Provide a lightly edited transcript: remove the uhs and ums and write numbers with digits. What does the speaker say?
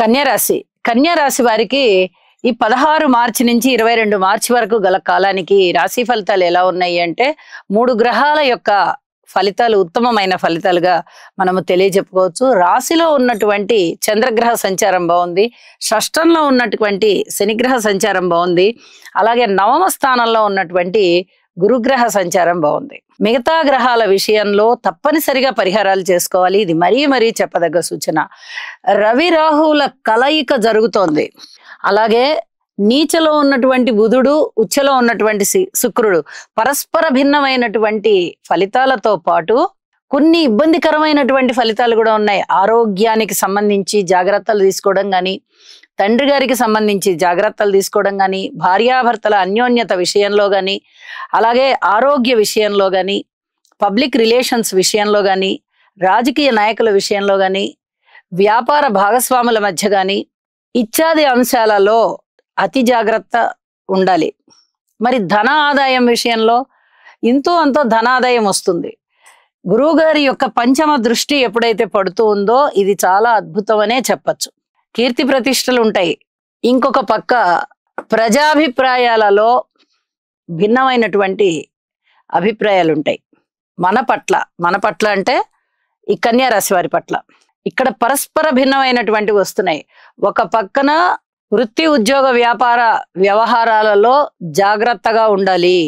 కన్యరాశి కన్యరాశి వారికి ఈ 16 మార్చి నుంచి 22 మార్చి వరకు గల కాలానికి రాశి ఫలితాలు ఎలా ఉన్నాయి అంటే 3 గ్రహాల యొక్క ఫలితాలు ఉత్తమమైన ఫలితాలుగా మనము తెలియజెప్పుకోవచ్చు. రాశిలో ఉన్నటువంటి చంద్రగ్రహ సంచారం బాగుంది, షష్టంలో ఉన్నటువంటి శనిగ్రహ సంచారం బాగుంది, అలాగే నవమ స్థానంలో ఉన్నటువంటి గురుగ్రహ సంచారం బాగుంది. మిగతా గ్రహాల విషయంలో తప్పనిసరిగా పరిహారాలు చేసుకోవాలి. ఇది మరీ చెప్పదగ్గ సూచన. రవి రాహువుల కలయిక జరుగుతోంది. అలాగే నీచలో ఉన్నటువంటి బుధుడు, ఉచ్చలో ఉన్నటువంటి శుక్రుడు పరస్పర భిన్నమైనటువంటి ఫలితాలతో పాటు కొన్ని ఇబ్బందికరమైనటువంటి ఫలితాలు కూడా ఉన్నాయి. ఆరోగ్యానికి సంబంధించి జాగ్రత్తలు తీసుకోవడం కానీ, తండ్రి గారికి సంబంధించి జాగ్రత్తలు తీసుకోవడం కానీ, భార్యాభర్తల అన్యోన్యత విషయంలో కానీ, అలాగే ఆరోగ్య విషయంలో కానీ, పబ్లిక్ రిలేషన్స్ విషయంలో కానీ, రాజకీయ నాయకుల విషయంలో కానీ, వ్యాపార భాగస్వాముల మధ్య కానీ ఇత్యాది అంశాలలో అతి జాగ్రత్త ఉండాలి. మరి ధన ఆదాయం విషయంలో ఇంతో అంతో ధనాదాయం వస్తుంది. గురువు గారి యొక్క పంచమ దృష్టి ఎప్పుడైతే పడుతూ ఉందో ఇది చాలా అద్భుతమనే చెప్పచ్చు. కీర్తి ప్రతిష్టలు ఉంటాయి. ఇంకొక పక్క ప్రజాభిప్రాయాలలో భిన్నమైనటువంటి అభిప్రాయాలు ఉంటాయి. మన పట్ల అంటే ఈ కన్యా రాశి వారి పట్ల ఇక్కడ పరస్పర భిన్నమైనటువంటివి వస్తున్నాయి. ఒక పక్కన వృత్తి ఉద్యోగ వ్యాపార వ్యవహారాలలో జాగ్రత్తగా ఉండాలి.